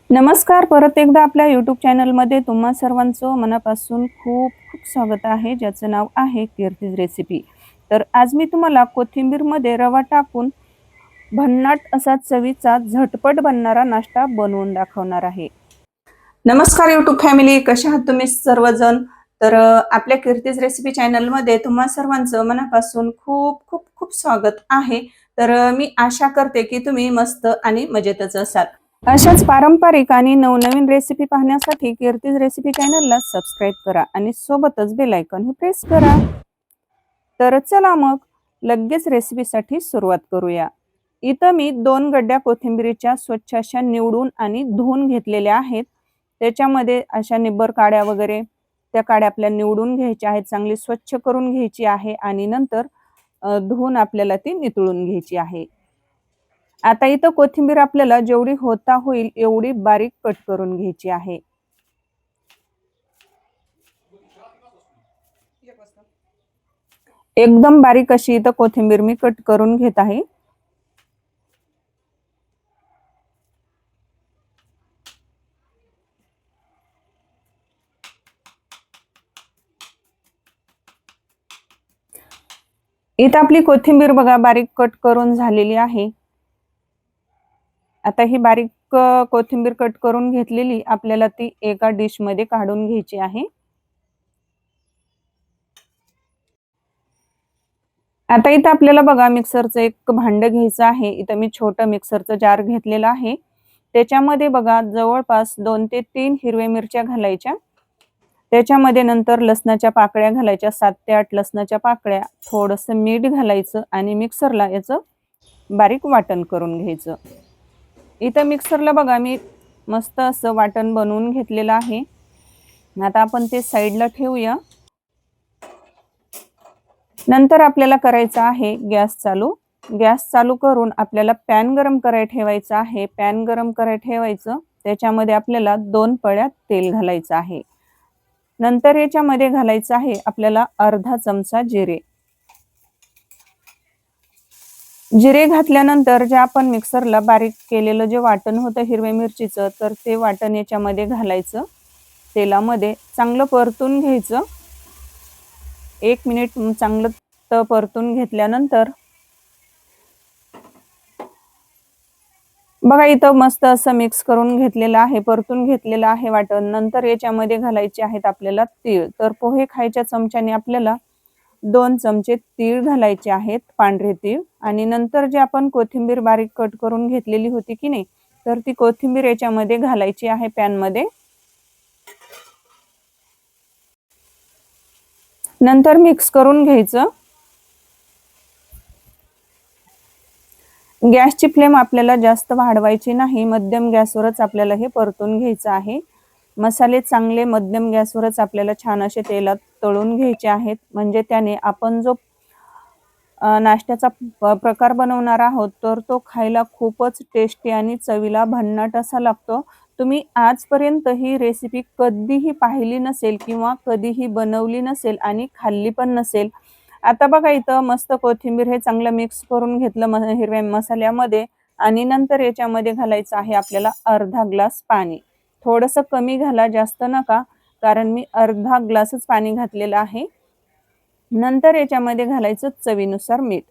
नमस्कार. परत एकदा आपल्या YouTube चॅनलमध्ये तुम्हा सर्वांचं मनापासून खूप खूप स्वागत आहे, ज्याचं नाव आहे कीर्तीज रेसिपी. तर आज मी तुम्हाला कोथिंबीरमध्ये रवा टाकून भन्नाट असा चवीचा झटपट बनणारा नाश्ता बनवून दाखवणार आहे. नमस्कार YouTube फॅमिली, कशा आहात तुम्ही सर्वजण? तर आपल्या कीर्तीज रेसिपी चॅनलमध्ये तुम्हा सर्वांचं मनापासून खूप खूप खूप स्वागत आहे. तर मी आशा करते की तुम्ही मस्त आणि मजेतच असाल. अशाच पारंपरिक आणि नवनवीन रेसिपी पाहण्यासाठी कीर्तीज रेसिपी चॅनलला सबस्क्राईब करा आणि सोबतच बेल आयकॉन प्रेस करा. तर चला मग लगेच रेसिपीसाठी सुरुवात करूया. इथं मी 2 गड्ड्या कोथिंबीरीच्या स्वच्छ अशा निवडून आणि धुवून घेतलेल्या आहेत. त्याच्यामध्ये अशा निब्बर काड्या वगैरे त्या काड्या आपल्या निवडून घ्यायच्या आहेत, चांगली स्वच्छ करून घ्यायची आहे आणि नंतर धुवून आपल्याला ती नितळून घ्यायची आहे. आता इथं कोथिंबीर आपल्याला जेवढी होता होईल एवढी बारीक कट करून घ्यायची आहे. एकदम बारीक अशी इथं कोथिंबीर मी कट करून घेत आहे. इथं आपली कोथिंबीर बघा बारीक कट करून झालेली आहे. आता ही बारीक कोथिंबीर कट करून घेतलेली आपल्याला ती एका डिश मध्ये काढून घ्यायची आहे. आता इथं आपल्याला बघा मिक्सरचं एक भांड घ्यायचं आहे. इथं मी छोटं मिक्सरचं जार घेतलेलं आहे. त्याच्यामध्ये बघा जवळपास 2 ते 3 हिरव्या मिरच्या घालायच्या. त्याच्यामध्ये नंतर लसणाच्या पाकळ्या घालायच्या, 7 ते 8 लसणाच्या पाकळ्या, थोडंसं मीठ घालायचं आणि मिक्सरला याचं बारीक वाटण करून घ्यायचं. इथं मिक्सरला बघा मी मस्त असं वाटण बनवून घेतलेलं आहे. आता आपण ते साईडला ठेवूया. नंतर आपल्याला करायचं आहे गॅस चालू. गॅस चालू करून आपल्याला पॅन गरम करायला ठेवायचं आहे. पॅन गरम करायला ठेवायचं. त्याच्यामध्ये आपल्याला 2 पळ्या तेल घालायचं आहे. नंतर याच्यामध्ये घालायचं आहे आपल्याला अर्धा चमचा जिरे. जिरे घातल्यानंतर जे आपण मिक्सरला बारीक केलेलं जे वाटण होतं हिरव्या मिरचीचं, तर ते वाटण याच्यामध्ये घालायचं. तेलामध्ये चांगलं परतून घ्यायचं. 1 मिनिट चांगलं परतून घेतल्यानंतर बघा इथं मस्त असं मिक्स करून घेतलेलं आहे, परतून घेतलेलं आहे वाटण. नंतर याच्यामध्ये घालायचे आहेत आपल्याला तीळ. तर पोहे खायच्या चमच्याने आपल्याला 2 चमचे तीळ घालायचे आहेत, पांढरे तीळ. आणि नंतर जे आपण कोथिंबीर बारीक कट करून घेतलेली होती की नाही, तर ती कोथिंबीर याच्यामध्ये घालायची आहे पॅन मध्ये. नंतर मिक्स करून घ्यायचं. गॅसची फ्लेम आपल्याला जास्त वाढवायची नाही, मध्यम गॅसवरच आपल्याला हे परतून घ्यायचं आहे. मसाले चांगले मध्यम गॅसवरच आपल्याला छान असे तेलात तळून घ्यायचे आहेत, म्हणजे त्याने आपण जो नाश्त्याचा प्रकार बनवणार आहोत तर तो खायला खूपच टेस्टी आणि चवीला भन्नाट असा लागतो. तुम्ही आजपर्यंत ही रेसिपी कधीही पाहिली नसेल किंवा कधीही बनवली नसेल आणि खाल्ली पण नसेल. आता बघा इथं मस्त कोथिंबीर हे चांगलं मिक्स करून घेतलं हिरव्या मसाल्यामध्ये आणि नंतर याच्यामध्ये घालायचं आहे आपल्याला अर्धा ग्लास पाणी. थोडंसं कमी घाला, जास्त नका, कारण मी अर्धा ग्लासच पाणी घातलेलं आहे. नंतर याच्यामध्ये घालायचं चवीनुसार मीठ.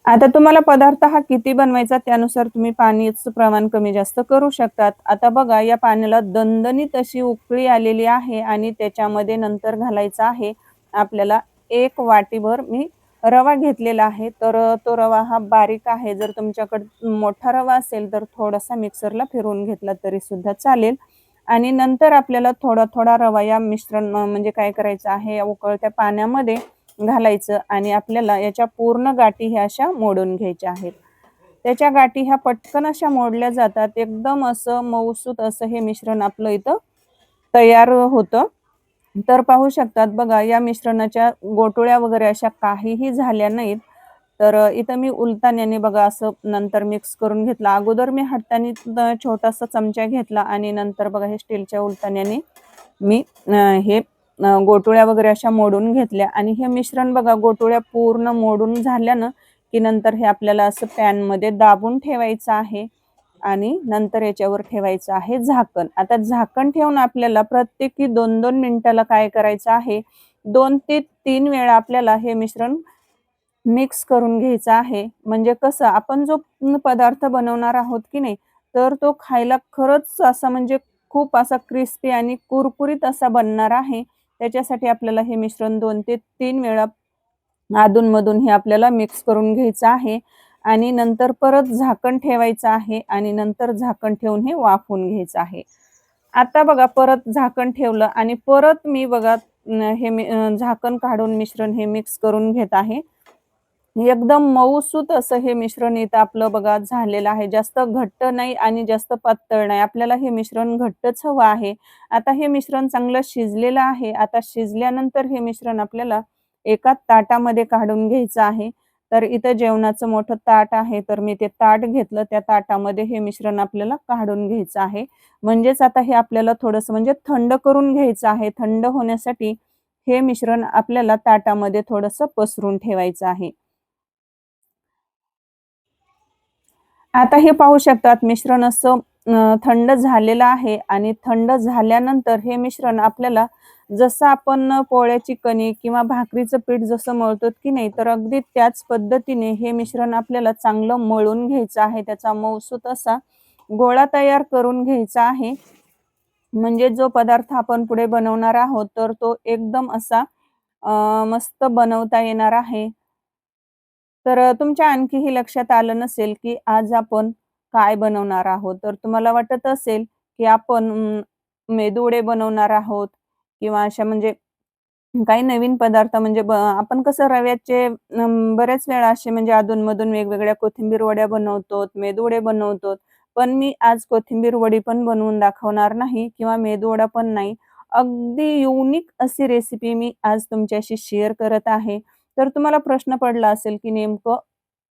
आता तुम्हाला पदार्थ हा किती बनवायचा त्यानुसार तुम्ही पाण्याचं प्रमाण कमी जास्त करू शकतात. आता बघा या पाण्याला दणदणीत अशी उकळी आलेली आहे आणि त्याच्यामध्ये नंतर घालायचा आहे आपल्याला 1 वाटीभर मी रवा घेतलेला आहे. तर तो रवा हा बारीक आहे. जर तुमच्याकडे मोठा रवा असेल तर थोडासा मिक्सरला फिरवून घेतला तरी सुद्धा चालेल. आणि नंतर आपल्याला थोडा थोडा रवा या मिश्रण म्हणजे काय करायचं आहे, या उकळत्या पाण्यामध्ये घालायचं आणि आपल्याला याच्या पूर्ण गाठी ह्या अशा मोडून घ्यायच्या आहेत. त्याच्या गाठी ह्या पटकन अशा मोडल्या जातात. एकदम असं मऊसूत असं हे मिश्रण आपलं इथं तयार होतं. तर पाहू शकतात बघा या मिश्रणाच्या गोटोळ्या वगैरे अशा काहीही झाल्या नाहीत. तर इथं मी उलताण्याने बघा असं नंतर मिक्स करून घेतलं. अगोदर मी हाताने छोटासा चमचा घेतला आणि नंतर बघा हे स्टीलच्या उलताण्याने मी हे गोटोळ्या वगैरे अशा मोडून घेतल्या आणि हे मिश्रण बघा गोटोळ्या पूर्ण मोडून झाल्यानं की नंतर हे आपल्याला असं पॅन मध्ये दाबून ठेवायचं आहे. आणि नंतर याच्यावर ठेवायचं आहे झाकण. आता झाकण ठेवून आपल्याला प्रत्येकी 2-2 मिनिटाला काय करायचं आहे, 2 ते 3 वेळा आपल्याला हे मिश्रण मिक्स करून घ्यायचं आहे. म्हणजे कसं आपण जो पदार्थ बनवणार आहोत की नाही, तर तो खायला खरंच असा म्हणजे खूप असा क्रिस्पी आणि कुरकुरीत असा बनणार आहे. त्याच्यासाठी आपल्याला हे मिश्रण 2 ते 3 वेळा अधून-मधून हे आपल्याला मिक्स करून घ्यायचं आहे आणि नंतर परत झाकण ठेवायचं आहे आणि नंतर झाकण ठेवून हे वाफवून घ्यायचं आहे. आता बघा परत झाकण ठेवलं आणि परत मी बघा झाकण काढून मिश्रण हे मिक्स करून घेत आहे. एकदम मऊसूत असं हे मिश्रण इथं आपलं बघा झालेलं आहे. जास्त घट्ट नाही आणि जास्त पातळ नाही. आपल्याला हे मिश्रण घट्टच हवं आहे. आता हे मिश्रण चांगलं शिजलेलं आहे. आता शिजल्यानंतर हे मिश्रण आपल्याला एका ताटामध्ये काढून घ्यायचं आहे. तर इथं जेवणाचं मोठं ताट आहे. तर मी ते ताट घेतलं. त्या ताटामध्ये हे मिश्रण आपल्याला काढून घ्यायचं आहे. म्हणजेच आता हे आपल्याला थोडंसं म्हणजे थंड करून घ्यायचं आहे. थंड होण्यासाठी हे मिश्रण आपल्याला ताटामध्ये थोडंसं पसरून ठेवायचं आहे. आता हे पाहू शकतात मिश्रण असं थंड झालेलं आहे आणि थंड झाल्यानंतर हे मिश्रण आपल्याला जसं आपण पोळ्याची कणिक किंवा भाकरीचं पीठ जसं मळतो की नाही, तर अगदी त्याच पद्धतीने हे मिश्रण आपल्याला चांगलं मळून घ्यायचं आहे. त्याचा मऊसूत असा गोळा तयार करून घ्यायचा आहे. म्हणजे जो पदार्थ आपण पुढे बनवणार आहोत, तर तो एकदम असा मस्त बनवता येणार आहे. तर तुमच्या आणखीही लक्षात आलं नसेल, की आज आपण काय बनवणार आहोत. तर तुम्हाला वाटत असेल, की आपण मेदूवडे बनवणार आहोत किंवा अशा म्हणजे काही नवीन पदार्थ म्हणजे आपण कसं रव्याचे बऱ्याच वेळा असे म्हणजे अधून-मधून वेगवेगळ्या कोथिंबीर वड्या बनवतो, मेदूवडे बनवतो. पण मी आज कोथिंबीर वडी पण बनवून दाखवणार नाही किंवा मेदूवडा पण नाही. अगदी युनिक अशी रेसिपी मी आज तुमच्याशी शेअर करत आहे. तर तुम्हाला प्रश्न पडला असेल, की नेमकं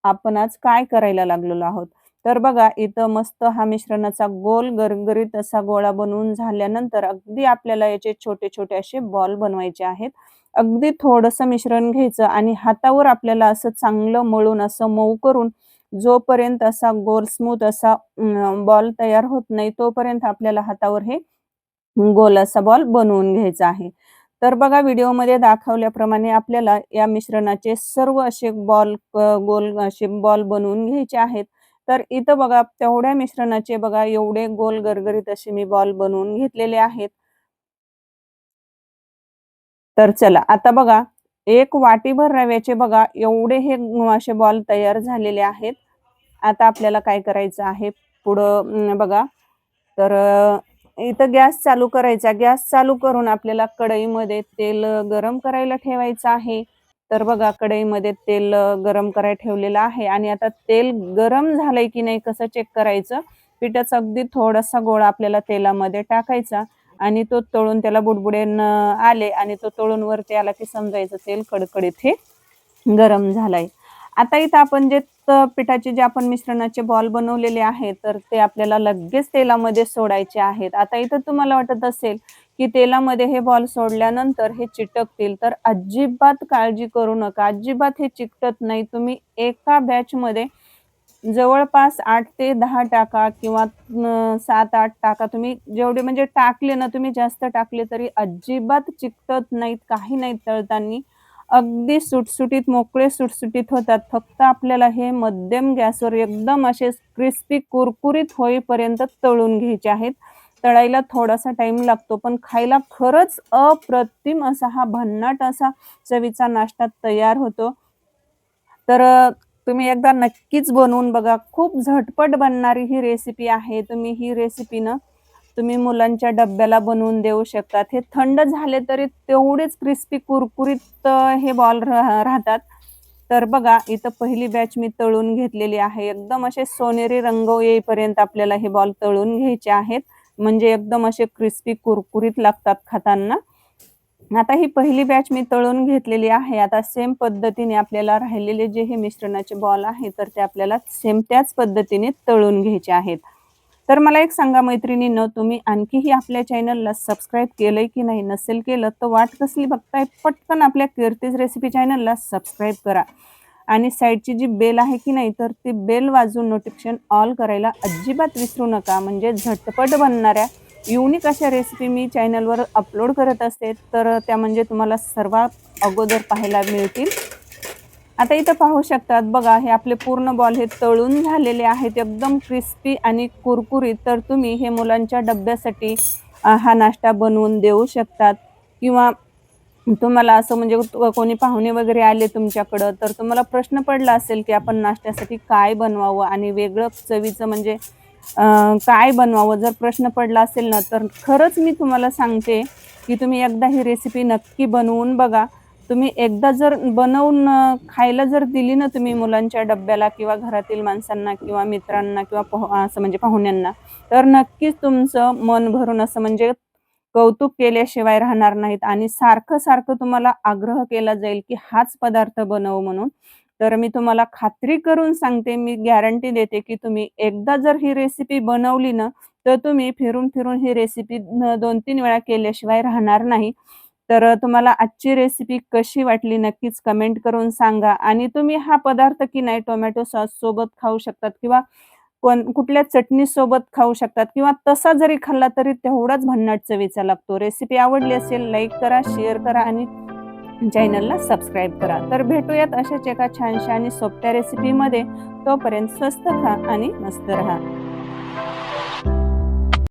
आपण आज काय करायला लागलेलो आहोत? तर बघा इथं मस्त हा मिश्रणाचा गोल गरगरीत असा गोळा बनवून झाल्यानंतर अगदी आपल्याला याचे छोटे-छोटे असे बॉल बनवायचे आहेत. अगदी थोडंसं मिश्रण घ्यायचं आणि हातावर आपल्याला असं चांगलं मळून असं मऊ करून जोपर्यंत असा गोल स्मूथ असा बॉल तयार होत नाही, तोपर्यंत आपल्याला हातावर हे गोल असा बॉल बनवून घ्यायचा आहे. तर बघा व्हिडिओमध्ये दाखवल्याप्रमाणे आपल्याला या मिश्रणाचे सर्व असे गोल असे बॉल बनवून घ्यायचे आहेत. तर इथं बघा तेवढ्या मिश्रणाचे बघा एवढे गोल गरगरीत असे मी बॉल बनवून घेतलेले आहेत. तर चला आता बघा, एक वाटीभर रव्याचे बघा एवढे हे असे बॉल तयार झालेले आहेत. आता आपल्याला काय करायचं आहे पुढं बघा, तर इथं गॅस चालू करायचा. गॅस चालू करून आपल्याला कढईमध्ये तेल गरम करायला ठेवायचं आहे. तर बघा कढईमध्ये तेल गरम करायला ठेवलेलं आहे आणि आता तेल गरम झालंय की नाही कसं चेक करायचं. पिठाचा अगदी थोडासा गोळा आपल्याला तेलामध्ये टाकायचा आणि तो तळून त्याला बुडबुडे आले आणि तो तळून वरती आला की समजायचं तेल कडकडीत हे गरम झालंय. आता इथं आपण जे पिठाचे जे आपण मिश्रणाचे बॉल बनवलेले आहेत, तर ते आपल्याला लगेच तेलामध्ये सोडायचे आहेत. आता इथं तुम्हाला वाटत असेल, की तेलामध्ये हे बॉल सोडल्यानंतर हे चिटकतील, तर अजिबात काळजी करू नका. अजिबात हे चिकटत नाही. तुम्ही एका बॅचमध्ये जवळपास 8 ते 10 टाका किंवा 7-8 टाका. तुम्ही जेवढे म्हणजे टाकले ना, तुम्ही जास्त टाकले तरी अजिबात चिकटत नाहीत, काही नाही तळताना. अगदी सुटसुटीत, मोकळे सुटसुटीत होतात. फक्त आपल्याला हे मध्यम गॅसवर एकदम असे क्रिस्पी कुरकुरीत होईपर्यंत तळून घ्यायचे आहेत. तळायला थोडासा टाईम लागतो, पण खायला खरंच अप्रतिम असा हा भन्नाट असा चवीचा नाश्ता तयार होतो. तर तुम्ही एकदा नक्कीच बनवून बघा. खूप झटपट बनणारी ही रेसिपी आहे. तुम्ही ही रेसिपी ना तुम्ही मुलांच्या डब्याला बनवून देऊ शकतात. हे थंड झाले तरी तेवढेच क्रिस्पी कुरकुरीत हे बॉल राहतात. तर बघा इथं पहिली बॅच मी तळून घेतलेली आहे. एकदम असे सोनेरी रंग येईपर्यंत आपल्याला हे बॉल तळून घ्यायचे आहेत. म्हणजे एकदम असे क्रिस्पी कुरकुरीत लागतात खाताना. आता ही पहिली बॅच मी तळून घेतलेली आहे. आता सेम पद्धतीने आपल्याला राहिलेले जे हे मिश्रणाचे बॉल आहेत, तर ते आपल्याला सेम त्याच पद्धतीने तळून घ्यायचे आहेत. तर मला एक सांगा मैत्रिणींनो, तुम्ही आणखीही आपल्या चॅनलला सबस्क्राईब केलंय की नाही? नसेल केलं तर वाट कसली बघताय? पटकन आपल्या कीर्तीज रेसिपी चॅनलला सबस्क्राईब करा. आणि साईडची जी बेल आहे की नाही, तर ती बेल वाजवून नोटिफिकेशन ऑल करायला अजिबात विसरू नका. म्हणजे झटपट बनणाऱ्या युनिक अशा रेसिपी मी चॅनलवर अपलोड करत असते, तर त्या म्हणजे तुम्हाला सर्वात अगोदर पाहायला मिळतील. आता इथं पाहू शकतात बघा, हे आपले पूर्ण बॉल हे तळून झालेले आहेत, एकदम क्रिस्पी आणि कुरकुरीत. तर तुम्ही हे मुलांच्या डब्यासाठी हा नाश्ता बनवून देऊ शकतात किंवा तुम्हाला असं म्हणजे कोणी पाहुणे वगैरे आले तुमच्याकडं, तर तुम्हाला प्रश्न पडला असेल, की आपण नाश्त्यासाठी काय बनवावं आणि वेगळं चवीचं म्हणजे काय बनवावं? जर प्रश्न पडला असेल ना, तर खरंच मी तुम्हाला सांगते, की तुम्ही एकदा ही रेसिपी नक्की बनवून बघा. तुम्ही एकदा जर बनवून खायला जर दिली ना तुम्ही मुलांच्या डब्याला किंवा घरातील माणसांना किंवा मित्रांना किंवा असं म्हणजे पाहुण्यांना, तर नक्कीच तुमचं मन भरून असं म्हणजे कौतुक केल्याशिवाय राहणार नाहीत आणि सारखं-सारखं तुम्हाला आग्रह केला जाईल, की हाच पदार्थ बनव म्हणून. तर मी तुम्हाला खात्री करून सांगते, मी गॅरंटी देते, की तुम्ही एकदा जर ही रेसिपी बनवली ना, तर तुम्ही फिरून-फिरून ही रेसिपी 2-3 वेळा केल्याशिवाय राहणार नाही. तर तुम्हाला आजची रेसिपी कशी वाटली नक्कीच कमेंट करून सांगा आणि तुम्ही हा पदार्थ की नाही टोमॅटो सॉस सोबत खाऊ शकतात किंवा कुठल्या चटणीसोबत खाऊ शकतात किंवा तसा जरी खाल्ला तरी तेवढाच भन्नाट चवीचा लागतो. रेसिपी आवडली असेल लाईक करा, शेअर करा आणि चॅनलला सबस्क्राईब करा. तर भेटूयात अशाच एका छानशा आणि सोप्या रेसिपीमध्ये. तोपर्यंत स्वस्त खा आणि मस्त रहा.